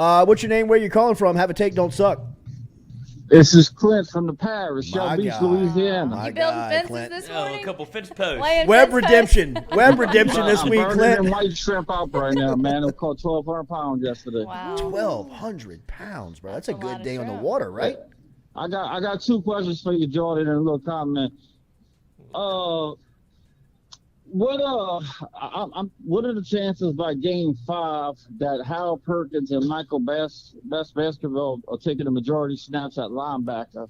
What's your name? Where you calling from? Have a take, don't suck. This is Clint from the parish, My Shell Beach, guy. My My You building guy, fences Clint. this Oh, a morning? couple fence posts. Laying Web fence posts? redemption. Web redemption this I'm week, burning Clint. them white shrimp up right now, man. It caught 1,200 pounds yesterday. Wow. 1,200 pounds, bro. That's a That's a good lot of day on the shrimp. water, right? I got two questions for you, Jordy, and a little comment. What what are the chances by Game 5 that Harold Perkins and Michael Best Basketball are taking the majority snaps at linebacker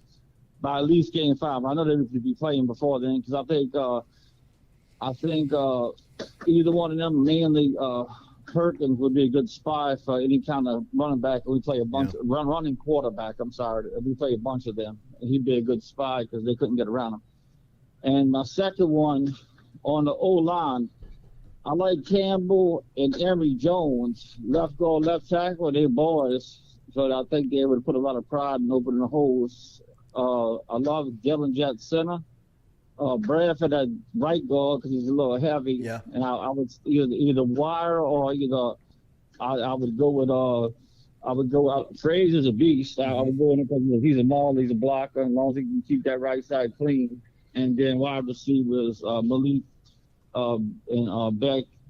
by at least Game 5? I know they would be playing before then because I think either one of them, mainly Perkins, would be a good spy for any kind of running back. We play a bunch running quarterback. I'm sorry, we play a bunch of them. He'd be a good spy because they couldn't get around him. And my second one. On the O-line, I like Campbell and Emory Jones, left guard, left tackle. They boys, so I think they would put a lot of pride in opening the holes. I love Dylan Jet center. Bradford at right guard because he's a little heavy. Yeah. And I would either wire or I would go with Frazier's a beast. I would go in because he's a maul, he's a blocker, as long as he can keep that right side clean. And then wide receivers Malik and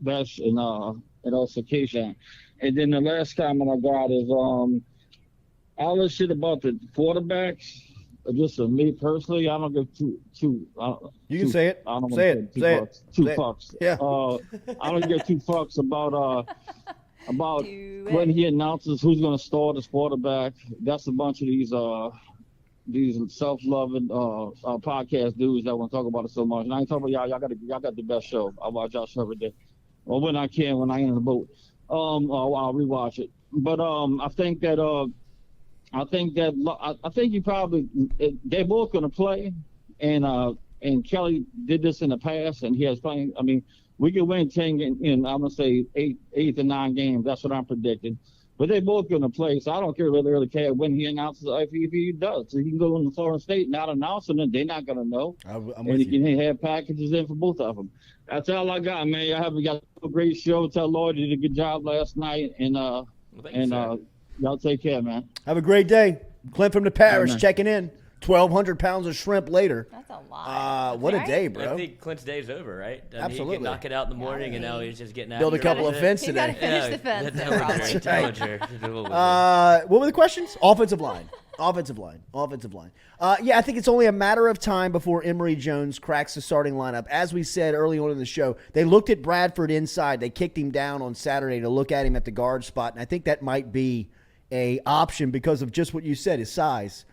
Besh and also Keyshawn. And then the last comment I got is all this shit about the quarterbacks. Just for me personally, I don't give two. You can say it. I don't Say it. two Say fucks. it. Two Say it. fucks. Yeah. I don't give two fucks about Do when it. he announces who's going to start as quarterback. That's a bunch of these self-loving podcast dudes that want to talk about it so much. And I ain't talking about y'all. Y'all got the best show. I watch y'all show every day. Or when I can, when I ain't in the boat. I'll rewatch it. But I think you probably they're both going to play, and Kelly did this in the past, and he has playing. I mean, we could win 10 in I'm gonna say eight to 9 games. That's what I'm predicting. But they're both going to play, so I don't really care when he announces if he does. So he can go in the Florida State and not announcing it. They're not going to know. I'm and with he you. can have packages in for both of them. That's all I got, man. Y'all got a great show. Tell Lloyd you did a good job last night, and y'all take care, man. Have a great day. Clint from the parish Amen. checking in. 1,200 pounds of shrimp later. That's a lot. What a Right? day, I bro. think Clint's day's over, right? Absolutely. He could knock it out in the morning, and now he's just getting Build a after couple it. of fence He's got to today. finish the fence. That though, was probably. great. That was great. What were the questions? Offensive line. Offensive line. Yeah, I think it's only a matter of time before Emory Jones cracks the starting lineup. As we said early on in the show, they looked at Bradford inside. They kicked him down on Saturday to look at him at the guard spot, and I think that might be a option because of just what you said, his size.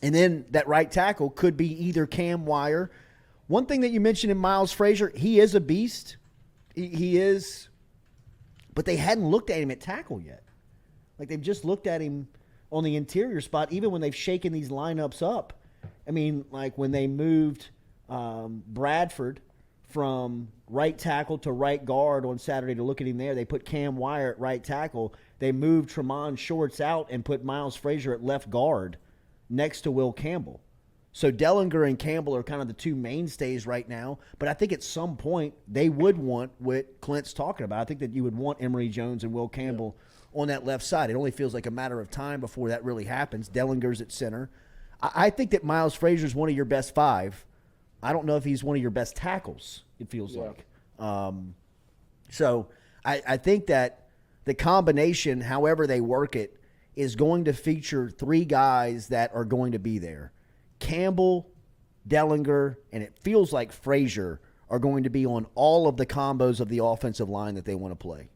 And then that right tackle could be either Cam Wire. One thing that you mentioned in Miles Frazier, he is a beast. He is. But they hadn't looked at him at tackle yet. Like they've just looked at him on the interior spot, even when they've shaken these lineups up. I mean, like when they moved Bradford from right tackle to right guard on Saturday to look at him there, they put Cam Wire at right tackle. They moved Tremont Shorts out and put Miles Frazier at left guard next to Will Campbell. So Dellinger and Campbell are kind of the two mainstays right now, but I think at some point they would want what Clint's talking about. I think that you would want Emory Jones and Will Campbell on that left side. It only feels like a matter of time before that really happens. Dellinger's at center. I think that Miles Frazier's one of your best 5. I don't know if he's one of your best tackles, it feels like. So I think that the combination, however they work it, is going to feature 3 guys that are going to be there. Campbell, Dellinger, and it feels like Frazier are going to be on all of the combos of the offensive line that they want to play.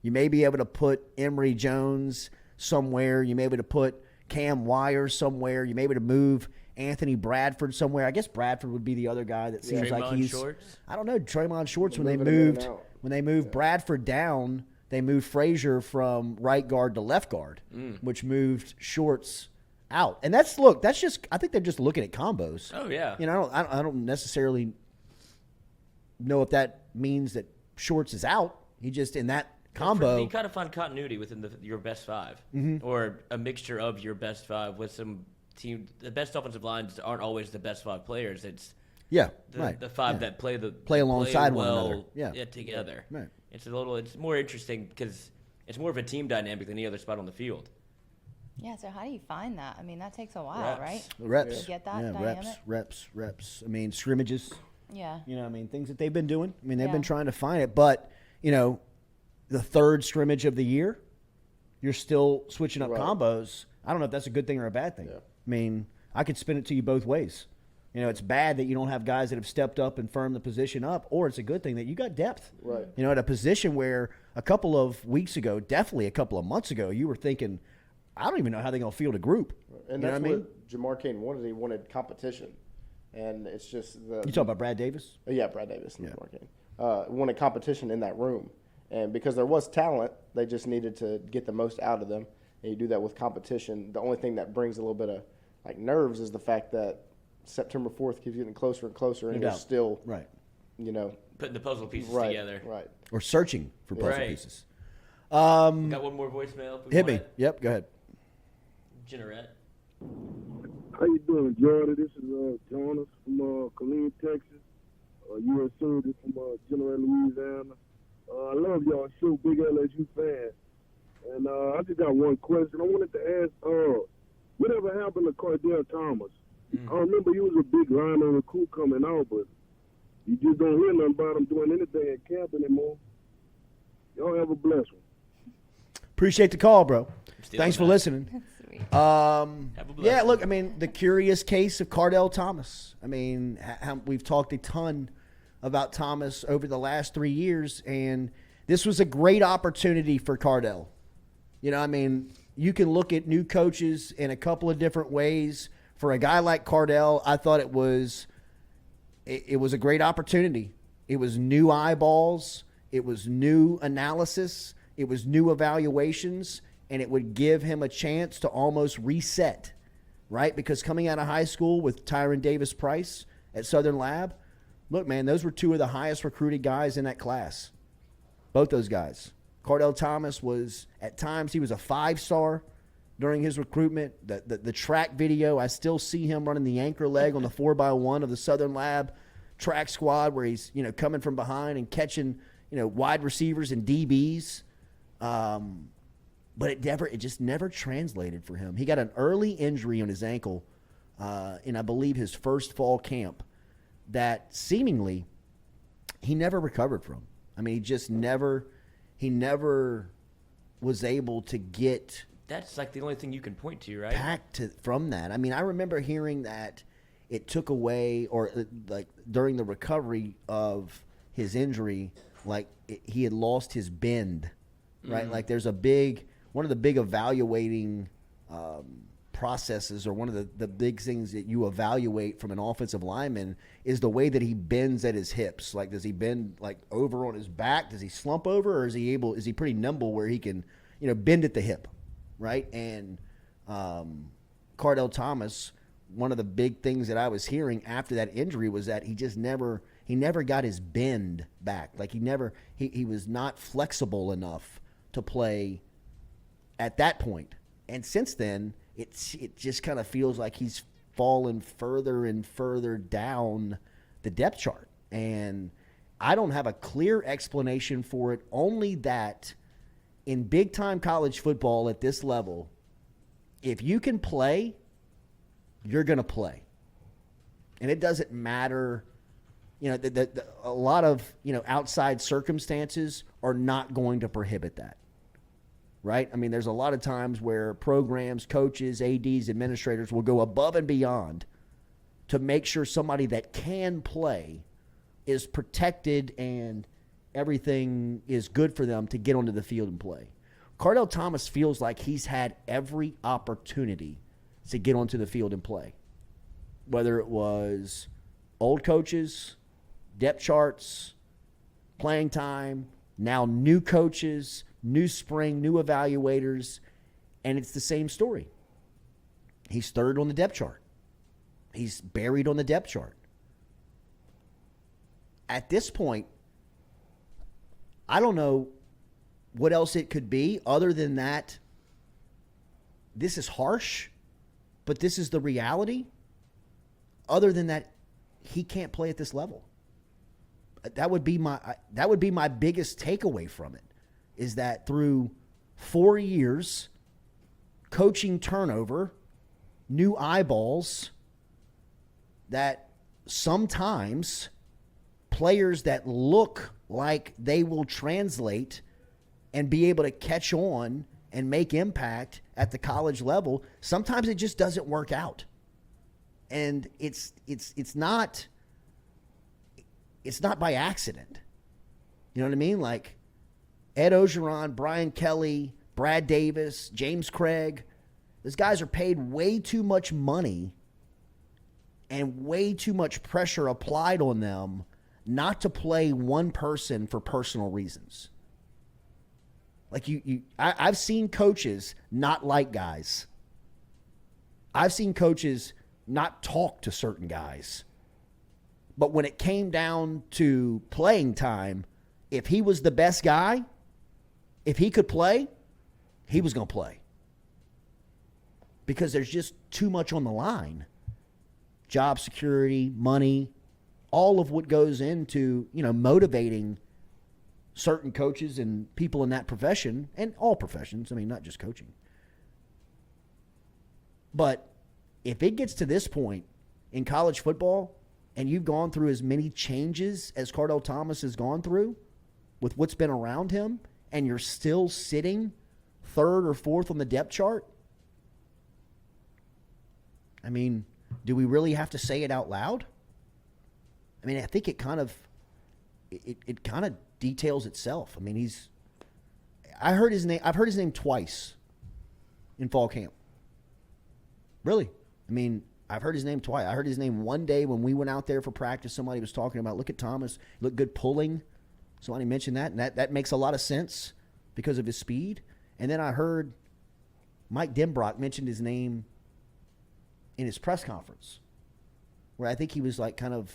You may be able to put Emory Jones somewhere. You may be able to put Cam Wire somewhere. You may be able to move Anthony Bradford somewhere. I guess Bradford would be the other guy that seems like he's. Shorts? I don't know. Tremont Shorts Moving him in and out. when they moved Bradford down, they moved Frazier from right guard to left guard, which moved Shorts out. And that's just I think they're just looking at combos. Oh yeah. You know, I don't necessarily know if that means that Shorts is out. He just in that combo. You kind of find continuity within your best 5, or a mixture of your best 5 with some team. The best offensive lines aren't always the best 5 players. It's the 5 that play alongside one well another. Yeah. together. Right. It's more interesting because It's more of a team dynamic than any other spot on the field. Yeah, so how do you find that? I mean, that takes a while, right? Reps. To get that yeah, dynamic? reps. I mean, scrimmages. Yeah. You know, I mean, things that they've been doing. I mean, they've Yeah. been trying to find it. But, you know, the third scrimmage of the year, you're still switching up combos. I don't know if that's a good thing or a bad thing. Yeah. I mean, I could spin it to you both ways. You know, it's bad that you don't have guys that have stepped up and firmed the position up, or it's a good thing that you got depth. Right. You know, at a position where a couple of weeks ago, definitely a couple of months ago, you were thinking, I don't even know how they're going to field a group. And you know that's what I mean? what Jamar Cain wanted. He wanted competition. And it's just the. You talking about Brad Davis? Yeah, Brad Davis and Jamar Cain. Wanted competition in that room. And because there was talent, they just needed to get the most out of them. And you do that with competition. The only thing that brings a little bit of like nerves is the fact that September 4th keeps getting closer and closer, and No you're doubt. still, Right. you know, Putting the puzzle pieces right, together. right. Or searching for puzzle Right. pieces. We got one more voicemail. if we Hit want me. it. Yep, go ahead. Generette. How you doing, Jordy? This is Jonas from Killeen, Texas. U.S. Soldier from General, Louisiana. I love y'all show, big LSU fan. And I just got one question. I wanted to ask, whatever happened to Cardell Thomas? I remember he was a big lineman recruit coming out, but you just don't hear nothing about him doing anything at camp anymore. Y'all have a blessed one. Appreciate the call, bro. Stealing Thanks for that. listening. Sweet. Have a Yeah, blessing. look, I mean, the curious case of Cardell Thomas. I mean, we've talked a ton about Thomas over the last 3 years, and this was a great opportunity for Cardell. You know, I mean, you can look at new coaches in a couple of different ways. For a guy like Cardell, I thought it was a great opportunity. It was new eyeballs. It was new analysis. It was new evaluations, and it would give him a chance to almost reset, right? Because coming out of high school with Tyron Davis-Price at Southern Lab, look, man, those were two of the highest recruited guys in that class. Both those guys. Cardell Thomas was, at times, he was a 5-star during his recruitment. The track video, I still see him running the anchor leg on the 4x1 of the Southern Lab track squad where he's, you know, coming from behind and catching, you know, wide receivers and DBs. But it just never translated for him. He got an early injury on his ankle in, I believe, his first fall camp that seemingly he never recovered from. I mean, he never was able to get That's like the only thing you can point to, right? back from that. I mean, I remember hearing that it took away, or like during the recovery of his injury, like he had lost his bend, right? Like there's one of the big evaluating processes, or one of the big things that you evaluate from an offensive lineman is the way that he bends at his hips. Like, does he bend like over on his back? Does he slump over, or is he pretty nimble where he can, you know, bend at the hip, right? And Cardell Thomas, one of the big things that I was hearing after that injury was that he just never got his bend back. Like he was not flexible enough to play at that point. And since then, it just kind of feels like he's fallen further and further down the depth chart. And I don't have a clear explanation for it, only that in big-time college football at this level, if you can play, you're going to play. And it doesn't matter, you know, a lot of, you know, outside circumstances are not going to prohibit that. Right? I mean, there's a lot of times where programs, coaches, ADs, administrators will go above and beyond to make sure somebody that can play is protected and everything is good for them to get onto the field and play. Cardell Thomas feels like he's had every opportunity to get onto the field and play, whether it was old coaches, depth charts, playing time, now new coaches, new spring, new evaluators, and it's the same story. He's third on the depth chart. He's buried on the depth chart. At this point, I don't know what else it could be other than that. This is harsh, but this is the reality. Other than that, he can't play at this level. That would be my biggest takeaway from it, is that through 4 years, coaching turnover, new eyeballs, that sometimes players that look like they will translate and be able to catch on and make impact at the college level, sometimes it just doesn't work out. And it's not by accident. You know what I mean? Like Ed Ogeron, Brian Kelly, Brad Davis, James Craig, those guys are paid way too much money and way too much pressure applied on them not to play one person for personal reasons. Like I've seen coaches not like guys. I've seen coaches not talk to certain guys. But when it came down to playing time, if he was the best guy, if he could play, he was going to play. Because there's just too much on the line. Job security, money, all of what goes into, motivating certain coaches and people in that profession, and all professions, I mean, not just coaching. But if it gets to this point in college football and you've gone through as many changes as Cardell Thomas has gone through with what's been around him, and you're still sitting third or fourth on the depth chart, I mean, do we really have to say it out loud? I mean, I think it kind of details itself. I mean, I've heard his name twice in fall camp. Really. I mean, I've heard his name twice. I heard his name one day when we went out there for practice. Somebody was talking about, look at Thomas, look good pulling. Somebody mentioned that, and that makes a lot of sense because of his speed. And then I heard Mike Denbrock mentioned his name in his press conference, where I think he was like kind of,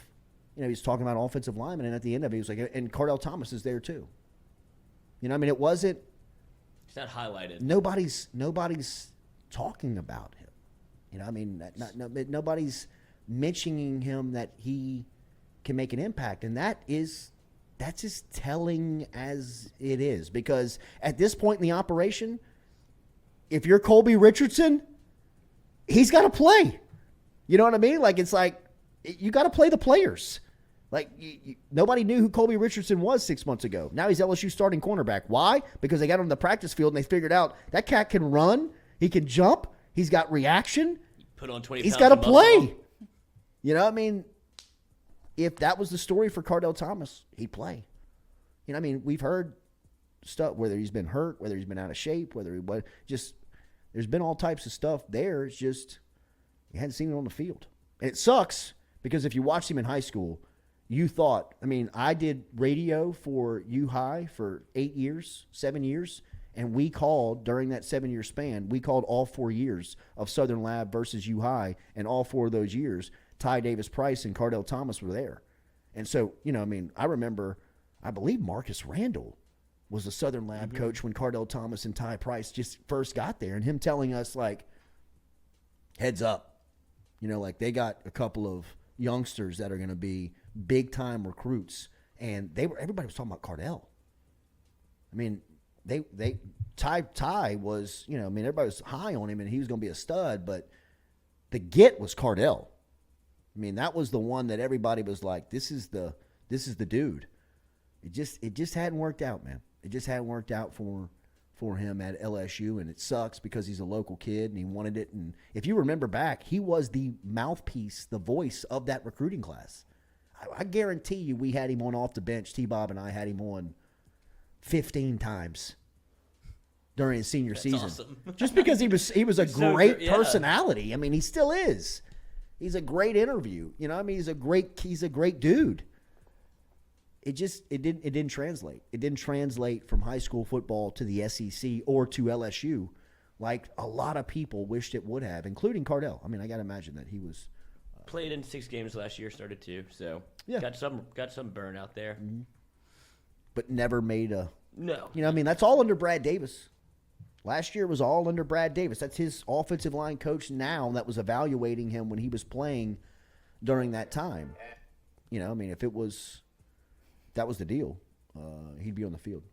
he was talking about offensive linemen, and at the end of it, he was like, and Cardell Thomas is there too. I mean, it wasn't. It's not highlighted. Nobody's talking about him. I mean, nobody's mentioning him that he can make an impact, and that's as telling as it is. Because at this point in the operation, if you're Colby Richardson, he's got to play. You know what I mean? Like, it's like you got to play the players. Like, nobody knew who Colby Richardson was 6 months ago. Now he's LSU starting cornerback. Why? Because they got him on the practice field and they figured out that cat can run, he can jump, he's got reaction. Put on 20 He's pounds got to of play. I mean, if that was the story for Cardell Thomas, he'd play. I mean, we've heard stuff, whether he's been hurt, whether he's been out of shape, there's been all types of stuff there. It's just, you hadn't seen it on the field. And it sucks because if you watched him in high school, you thought, I mean, I did radio for U-High for 7 years, and we called, during that 7-year span, we called all 4 years of Southern Lab versus U-High, and all 4 of those years, Ty Davis Price and Cardell Thomas were there. And so, I mean, I remember, I believe Marcus Randall was the Southern Lab coach when Cardell Thomas and Ty Price just first got there, and him telling us, like, heads up. Like, they got a couple of youngsters that are going to be big-time recruits, and everybody was talking about Cardell. I mean, Ty was, I mean, everybody was high on him, and he was going to be a stud, but the get was Cardell. I mean, that was the one that everybody was like, this is the dude. It just hadn't worked out, man. It just hadn't worked out for him at LSU, and it sucks because he's a local kid and he wanted it. And if you remember back, he was the mouthpiece, the voice of that recruiting class. I guarantee you we had him on off the bench. T-Bob and I had him on 15 times during his senior season. Awesome. Just because he was a great yeah. personality. I mean, he still is. He's a great interview. I mean, he's a great dude. It didn't translate. It didn't translate from high school football to the SEC or to LSU like a lot of people wished it would have, including Cardell. I mean, I got to imagine that he was played in 6 games last year, started 2, so yeah. got some burn out there. Mm-hmm. But never made a no. I mean, that's all under Brad Davis. Last year was all under Brad Davis. That's his offensive line coach now that was evaluating him when he was playing during that time. I mean, if that was the deal, he'd be on the field.